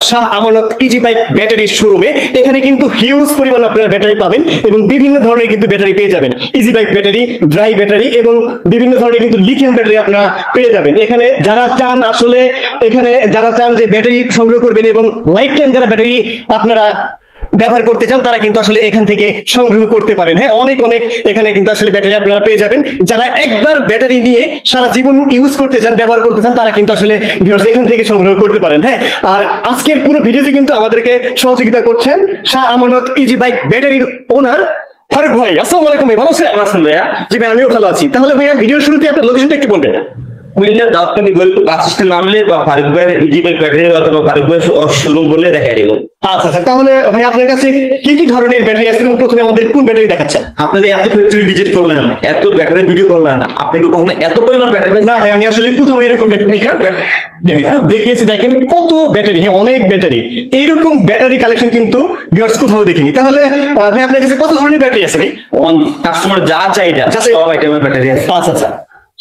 Shah Amanat easy bike battery শোরুমে। এখানে কিন্তু হিউজ পরিমাণ আপনারা ব্যাটারি পাবেন এবং বিভিন্ন ধরনের কিন্তু ব্যাটারি পেয়ে যাবেন। Easy bike battery, dry battery এবং বিভিন্ন ধরনের কিন্তু লিথিয়াম ব্যাটারি আপনারা পেয়ে যাবেন। এখানে যারা চান আসলে যারা চান যে ব্যাটারি সংগ্রহ করবেন এবং লাইফ টাইম যারা ব্যাটারি আপনারা ব্যবহার করতে চান তারা কিন্তু আসলে এখান থেকে সংগ্রহ করতে পারেন। হ্যাঁ, অনেক এখানে কিন্তু আসলে ব্যাটারি আপনারা পেয়ে যাবেন। যারা একবার ব্যাটারি নিয়ে সারা জীবন ইউজ করতে চান, ব্যবহার করতে চান, তারা কিন্তু আসলে এখান থেকে সংগ্রহ করতে পারেন। হ্যাঁ, আর আজকের পুরো ভিডিওতে কিন্তু আমাদেরকে সহযোগিতা করছেন শাহ আমানত ইজি বাইক ব্যাটারির ওনার ফারুক ভাই। আসসালামু আলাইকুম ভাই, ভালো আছেন? ভাইয়া, জি ভাই, আমিও ভালো আছি। তাহলে ভাইয়া ভিডিওর শুরুতে আপনার লোকেশনটা একটু বলবেন। নামলে বা ফারুক ভাই ইজি বাইক ব্যাটারি অথবা ফারুক ভাই শোরুম বলে দেখা দিব। আচ্ছা, তাহলে ভাই আপনার কাছে কি কি ধরনের ব্যাটারি আছে এবং প্রথমে আমাদের কোন ব্যাটারি দেখাচ্ছেন? আপনাদের এত ফ্যাক্টরি ভিজিট করলেন, এত ব্যাটারি ভিডিও করলেন, আপনি কি কখনো এত পরিমাণ ব্যাটারি? না ভাই, আমি আসলে প্রথমে এরকম ব্যাটারি দেখিয়েছি। দেখেন কত ব্যাটারি, হ্যাঁ অনেক ব্যাটারি। এইরকম ব্যাটারি কালেকশন কিন্তু ভিউয়ার্স কোথাও দেখিনি। তাহলে ভাই আপনার কাছে কত ধরনের ব্যাটারি আছে ভাই? কাস্টমার যা চাইটা সব আইটেমের ব্যাটারি আছে। আচ্ছা,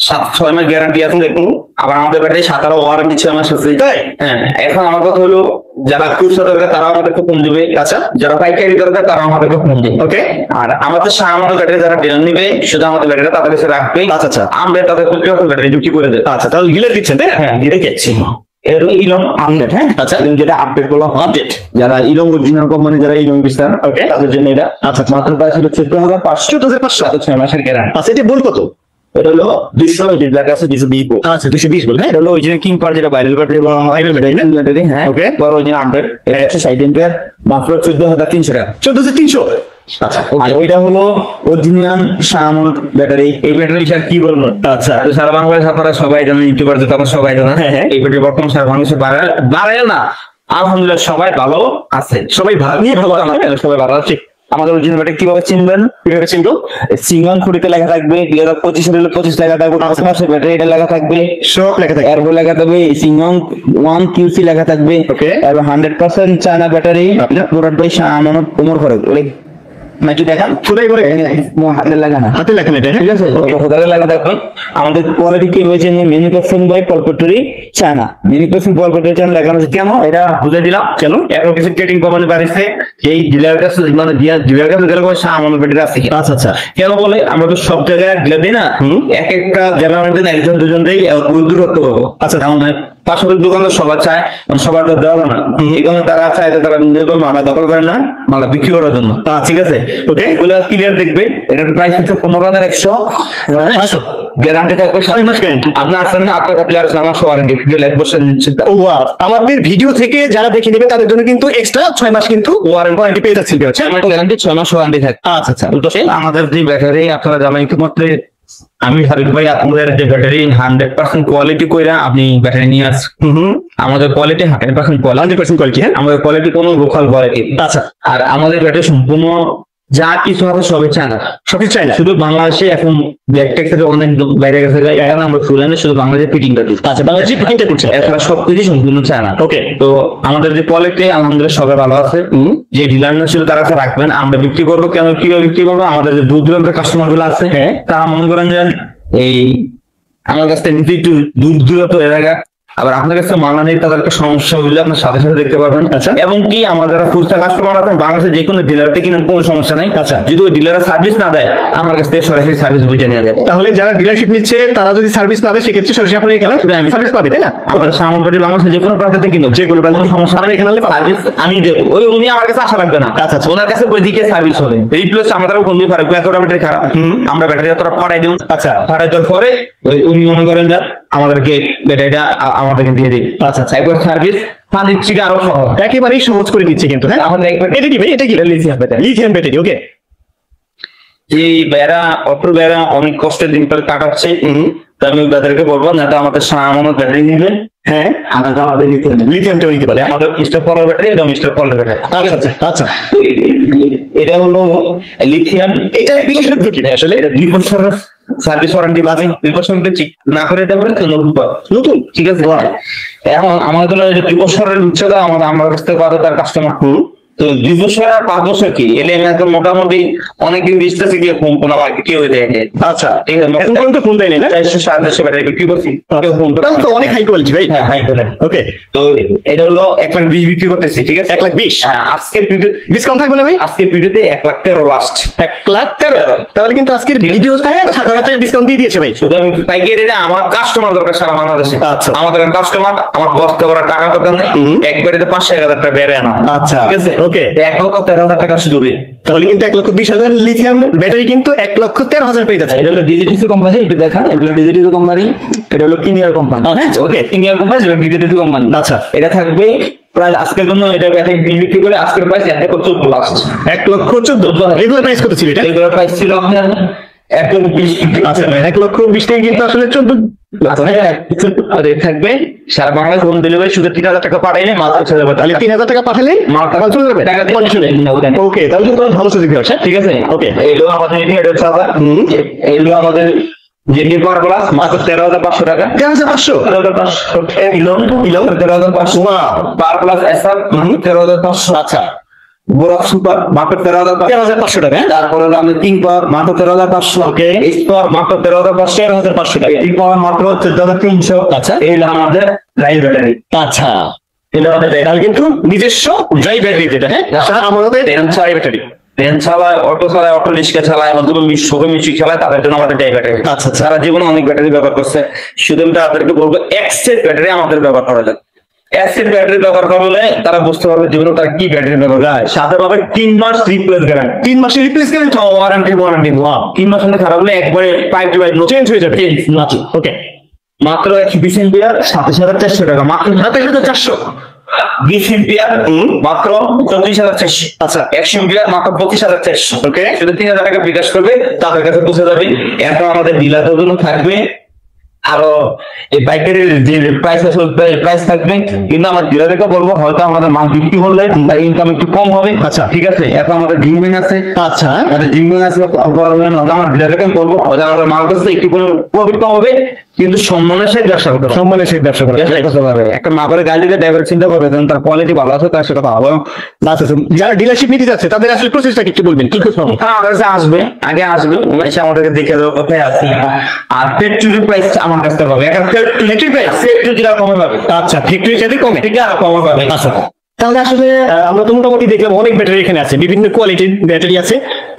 7-6 মাস গ্যারান্টি আছে দেখুন। আবার আমাদের ব্যাটারি 17 ওয়ারেন্টি 6 মাস আছে। হ্যাঁ, এখন আমার কথা হলো যারা খুচরা দরকার তারা আমাদেরকে ফোন দিবে। আচ্ছা, যারা পাইকারি দরকার তারা আমাদেরকে ফোন দিবে। ওকে। আর আমাদের আমাদের ব্যাটারি যারা ডিলার নিবে শুধু আমাদের ব্যাটারি তাদের কাছে রাখবে। আচ্ছা, আমরা তাদের ব্যাটারি বিক্রি করে দেব। আচ্ছা, তাহলে ডিলার দিচ্ছেন তাই? হ্যাঁ, ডিলার দিচ্ছি। এর ইলম আপডেট। হ্যাঁ, আচ্ছা, যেটা আপডেট গুলো আপডেট যারা ইলম অরিজিনাল কোম্পানি যারা ইলম বিস্তার ওকে তাদের জন্য এটা। আচ্ছা, মাত্র প্রাইস হলো 14,500 6 মাসের গ্যারান্টি। আচ্ছা, এটা বল কত? এটা হলো 220 লাখ আছে 220। আচ্ছা, 220 বল। হ্যাঁ, এটা হলো অরিজিনাল কিং পার যেটা ভাইরাল ব্যাটারি বা ভাইরাল ব্যাটারি। হ্যাঁ, ওকে। বড় অরিজিনাল আপডেট। এটা 60 এম্পিয়ার, মাত্র 14,300 টাকা। 14,300। আচ্ছা, আর ওইটা হলো অরিজিনাল শামল ব্যাটারি। এই ব্যাটারি স্যার কি বলবো? আচ্ছা, সারা বাংলাদেশ আপনারা সবাই জানেন, ইউটিউবার তো আপনারা সবাই জানেন। হ্যাঁ, এই ব্যাটারি বর্তমানে সারা বাংলাদেশে বাড়ায় না, আলহামদুলিল্লাহ সবাই ভালো আছে, সবাই ভালো সবাই ভালো আছে। আমাদের অরিজিনাল ব্যাটারি কিভাবে চিনবেন? কিভাবে চিনবো? সিঙ্গল খুঁটিতে লেখা থাকবে 2025 হলে 25 লেখা থাকবে, 5 মাসের ব্যাটারি এটা লেখা থাকবে, সব লেখা থাকবে। এরপর লেখা থাকবে সিঙ্গল 1 কিউসি লেখা থাকবে। ওকে। এরপর 100% চায়না ব্যাটারি। পুরো ভাই আমানত কোমর করে নাকি দেখান খুদাই করে হাতে লাগা না, হাতে লেখা না এটা। ঠিক আছে? হাতে লাগা দেখুন। আমাদের কোয়ালিটি কি হয়েছে? ম্যানুফ্যাকচারিং বাই পলপটরি চায়না। ম্যানুফ্যাকচারিং পলপটরি চায়না লেখানো আছে কেন? এটা বুঝে দিলাম কেন। এখন কিছু ট্রেডিং কোম্পানি বাড়িছে এই ডিলার কাছে, মানে ডিলার কাছে গেলে আমাদের ব্যাটারি আছে। আচ্ছা, কেন বলে? আমরা তো সব জায়গায় ডিলার দিই না, এক একটা জেলার মধ্যে একজন দুজন দেই, দূরত্ব পাবো। আচ্ছা, পাশাপাশি দোকানদার সবার চায়, সবার দেওয়া না। এই কারণে তারা চায় তারা নিজের মালা দখল করে না, মালা বিক্রি করার জন্য। ঠিক আছে, ওকে। এগুলো ক্লিয়ার দেখবে। এটার প্রাইস হচ্ছে 15,100। গ্যারান্টি থাকবে 7 মাস গ্যারান্টি। আপনার আসেন না, আপনার কাছে আমার ওয়ারেন্টি 1 বছর নিচ্ছে। আমাদের ভিডিও থেকে যারা দেখে নেবেন তাদের জন্য কিন্তু এক্সট্রা 6 মাস কিন্তু ওয়ারেন্টি পেয়ে যাচ্ছেন। গ্যারান্টি 6 মাস ওয়ারেন্টি থাকে। আচ্ছা, আমাদের যে ব্যাটারি আপনারা জানেন ইতিমধ্যে, আমি ফারুক ভাই আপনাদের যে ব্যাটারি 100% কোয়ালিটি কইরা আপনি ব্যাটারি নিয়ে আসছেন। আমাদের কোয়ালিটি 100% কোয়ালিটি। হ্যাঁ, আমাদের কোয়ালিটি কোনো লোকাল কোয়ালিটি। আচ্ছা, আর আমাদের ব্যাটারি সম্পূর্ণ যা কিছু আছে সবই চায়না, সবই চায়না। শুধু বাংলাদেশে এখন ব্যাকটেক থেকে অনেক বাইরে গেছে, এখন আমরা ফুলানে শুধু বাংলাদেশে ফিটিংটা দিই। আচ্ছা, বাংলাদেশে ফিটিংটা করছে, এছাড়া সবকিছু সম্পূর্ণ চায়না। ওকে। তো আমাদের যে কোয়ালিটি আলহামদুলিল্লাহ সবাই ভালো আছে। যে ডিলার না ছিল তারা রাখবেন, আমরা বিক্রি করবো। কেন কিভাবে বিক্রি করবো? আমাদের যে দূর দূরান্তের কাস্টমার গুলো আছে, হ্যাঁ, তারা মনে করেন যে এই আমার কাছ থেকে নিতে একটু দূর দূরত্ব এলাকা, আবার আপনার কাছে মানা নেই, তাদেরকে সমস্যা হলে আপনার সাথে সাথে দেখতে পারবেন। আচ্ছা, এবং কি আমার যারা খুচরা কাস্টমার আছেন বাংলাদেশে যে কোনো ডিলারতে কিনেন কোনো সমস্যা নাই। আচ্ছা, যদি ওই ডিলারের সার্ভিস না দেয় আমার কাছ থেকে সরাসরি সার্ভিস বুঝে নিয়ে যাবে। তাহলে যারা ডিলারশিপ নিচ্ছে তারা যদি সার্ভিস না দেয় সেক্ষেত্রে সরাসরি আপনার এখানে সার্ভিস পাবে, তাই না? আমাদের সামগ্রী বাংলাদেশে যে কোনো প্রান্তে কিনো, যে কোনো প্রান্তে সমস্যা নেই, এখানে সার্ভিস আমি দেবো। ওই উনি আমার কাছে আসা লাগবে না। আচ্ছা, ওনার কাছে ওই দিকে সার্ভিস হবে। রিপ্লেস আমাদের কোন দিয়ে ফারুক ব্যাটারি খারাপ, আমরা ব্যাটারি তোরা পাঠাই দিই। আচ্ছা, পাঠাই দেওয়ার পরে উনি মনে করেন যে আমাদেরকে ব্যাটারিটা আমাদেরকে দিয়ে দিই। আচ্ছা, একবার সার্ভিস দিচ্ছি আরো সহজ, একেবারেই সহজ করে দিচ্ছে কিন্তু। হ্যাঁ, আমাদের এটা কি ভাই? এটা কি লিথিয়াম ব্যাটারি? লিথিয়াম ব্যাটারি, ওকে। এই বেড়া অটো বেড়া অনেক কষ্টের দিন পরে কাটাচ্ছে, আমি তাদেরকে বলবো না, আমাদের আমাদের ব্যাটারি নিবেন। হ্যাঁ, আমাদের লিথিয়ামটা নিতে পারে। আমাদের মিস্টার পলার ব্যাটারি এবং মিস্টার পলার ব্যাটারি। আচ্ছা, আচ্ছা, এটা হলো লিথিয়াম। এটা বিশেষজ্ঞ কিনা আসলে? এটা 2 বছরের সার্ভিস ওয়ারেন্টি পাবেন। 2 বছর ঠিক না করে দেবেন নতুন, ঠিক আছে? এখন আমাদের 2 বছরের উচ্চতা আমার কাছ থেকে পাবে তার কাস্টমার। তো 2 বছর আর 5 বছর কি এলে আমি এখন মোটামুটি অনেকদিন ডিস্টেন্স গিয়ে ফোন কোন আবার কেউ দেখে। আচ্ছা, ঠিক আছে, এখন পর্যন্ত ফোন দেয়নি না? 400 ব্যাটারি বিক্রি করছি, কেউ ফোন তাহলে তো অনেক হাই কোয়ালিটি ভাই। হ্যাঁ হাই করে। ওকে, তো এটা হলো 1,20,000 বিক্রি করতেছি, ঠিক আছে 1,20,000। হ্যাঁ, আজকের ভিডিও, ডিসকাউন্ট থাকবে না ভাই? আজকের ভিডিওতে 1,13,000 লাস্ট। 1,13,000। তাহলে কিন্তু আজকের ভিডিওতে 7,000 ডিসকাউন্ট দিয়ে দিয়েছে ভাই। শুধু আমি পাইকারি রেটে, আমার কাস্টমার দরকার সারা বাংলাদেশে। আচ্ছা। আমাদের কাস্টমার, আমার বস্তা করা টাকা দরকার নেই, একবারে 5,000 টাকা বেড়ে আনা। আচ্ছা, ঠিক আছে, ওকে। 1,13,000 টাকা শুধু। তাহলে কিন্তু 1,20,000 লিথিয়াম ব্যাটারি কিন্তু 1,13,000 পেয়ে যাচ্ছে। এটা হলো ডিজিটিসি কোম্পানি, এটা দেখা, এগুলো ডিজিটিসি কোম্পানি, এটা হলো কিনিয়ার কোম্পানি। আচ্ছা, ওকে, কিনিয়ার কোম্পানি, এটা ডিজিটিসি কোম্পানি। আচ্ছা। এটা থাকবে প্রায় আজকের জন্য, এটা ব্যাটারি বিক্রি করে আজকের প্রাইস 1,14,000 লাস্ট। 1,14,000 রেগুলার প্রাইস কত ছিল এটা? এগুলোর প্রাইস ছিল আপনার 1,20,000। আচ্ছা, 1,20,000 টাকা কিন্তু আসলে 14। থাকবে সারা বাংলাদেশ হোম ডেলিভারি, শুধু 3,000 টাকা পাঠাইলে মাল পৌঁছে যাবে। তাহলে 3,000 টাকা পাঠালে মাল চলে যাবে টাকা দিয়ে কন্ডিশনে। ওকে, তাহলে কিন্তু ভালো সুযোগ আছে। ঠিক আছে, ওকে। এইগুলো আমাদের এইগুলো আমাদের জেডি পাওয়ার প্লাস মাত্র 13,500 টাকা। 13,500। 13,500 ইলন 13,500 পাওয়ার প্লাস এসআর 13,500। আচ্ছা, বোরাক সুপার মাত্র 13,500। 13,500 টাকা। তারপরে আমি কিং পাওয়ার মাত্র 13,500। ওকে। এইচ পাওয়ার মাত্র 13,500। 13,500 টাকা। কিং পাওয়ার মাত্র 14,300। আচ্ছা। এই হলো আমাদের লাইভ ব্যাটারি। আচ্ছা, এটা আমাদের তাহলে কিন্তু নিজস্ব ড্রাই ব্যাটারি যেটা, হ্যাঁ, আমাদের ড্রাই ব্যাটারি। ট্রেন চালায়, অটো চালায়, অটো রিক্সা চালায়, অথবা শোকে মিষ্টি চালায়, তাদের জন্য আমাদের ড্রাই ব্যাটারি। আচ্ছা, আচ্ছা। সারা জীবনে অনেক ব্যাটারি ব্যবহার করছে, শুধু আমি তাদেরকে বলবো এক্সের ব্যাটারি আমাদের ব্যবহার করা যায়। অ্যাসিড ব্যাটারি ব্যবহার করলে তারা বুঝতে পারবে জীবনে তারা কি ব্যাটারি ব্যবহার করে। সাথে পাবে 3 মাস রিপ্লেস গ্যারান্টি। 3 মাসের রিপ্লেস করেন তো ওয়ারেন্টি 3 মাস হলে খারাপ হলে একবারে পাইপ টু পাইপ চেঞ্জ হয়ে যাবে। আচ্ছা, ওকে, মাত্র 120 এম্পিয়ার 27,400 টাকা। মাত্র 27,400। 20 এম্পিয়ার মাত্র 34,400। আচ্ছা। 100 এম্পিয়ার মাত্র 25,400। ওকে। শুধু 3,000 টাকা বিকাশ করবে, তাদের কাছে পৌঁছে যাবে। এখন আমাদের ডিলারদের জন্য থাকবে আরো এই বাইকের যে প্রাইস আছে প্রাইস থাকবে, কিন্তু আমার ডিলারকে বলবো হয়তো আমাদের মাল বিক্রি করলে তার ইনকাম একটু কম হবে। আচ্ছা। ঠিক আছে, এখন আমাদের জিমবিং আছে। আচ্ছা, আমাদের জিমবিং আছে, আমার ডিলারকে আমি বলবো হয়তো আমাদের মাল কাছে একটু কোনো প্রফিট কম হবে, কিন্তু সম্মানের সাথে ব্যবসা করতে হবে। সম্মানের সাথে ব্যবসা করে। একটা মা করে গাড়ি দিলে ড্রাইভার চিন্তা করবে তার কোয়ালিটি ভালো আছে, তার সাথে ভালো। আচ্ছা, যারা ডিলারশিপ নিতে যাচ্ছে তাদের আসলে প্রসেসটা কি একটু বলবেন? কি করতে হবে? আমার কাছে আসবে, আগে আসবে, এসে আমাদেরকে দেখে দেবো কোথায় আছি। আর পেট্রোলের প্রাইস আমার কাছে পাবে, এখন ইলেকট্রিক প্রাইস পেট্রোল যেটা কমে পাবে। আচ্ছা, ফ্যাক্টরির সাথে কমে। ঠিক আছে, কমে পাবে। আচ্ছা, তাহলে আসলে আমরা তো মোটামুটি দেখলাম অনেক ব্যাটারি এখানে আছে, বিভিন্ন কোয়ালিটির ব্যাটারি আছে।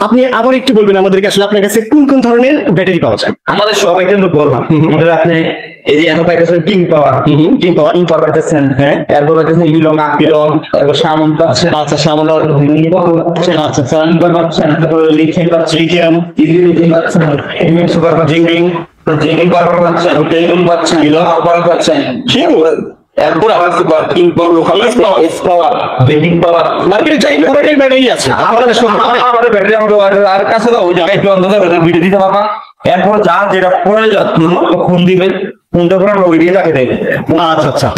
আপনি আবার একটু বলবেন আমাদেরকে আসলে আপনার কাছে কোন কোন ধরনের ব্যাটারি পাওয়া যায়? আমাদের সবাই কিন্তু বললাম, আমাদের আপনি এই যে এখন পাইতেছেন কিং পাওয়ার, কিং পাওয়ার ইম্পার পাইতেছেন, হ্যাঁ, এরপর পাইতেছেন ইলং ইলং, এরপর সামন পাচ্ছেন। আচ্ছা, সামনে আচ্ছা, ইম্পার পাচ্ছেন, তারপর লিথিয়াম পাচ্ছেন, লিথিয়াম লিথিয়াম পাচ্ছেন, এমএম সুপার পাচ্ছেন, জিঙ্গিং পাওয়ার পাচ্ছেন, ইলং পাচ্ছেন, ইলং পাওয়ার পাচ্ছেন। এরপর আবার সুপার কিং পাওয়ার, লোকাল এস পাওয়ার, বেডিং পাওয়ার, মার্কেটে চাই ধরনের ব্যাটারি আছে। আমাদের ব্যাটারি আমাদের আর কাছে দাও, ওই জায়গায় একটু অন্তত ভিডিও দিতে পারবা। এরপর যা যেটা প্রয়োজন ফোন দিবেন, ফোনটা করে ওই দিয়ে রাখে দেবে। আচ্ছা, আচ্ছা।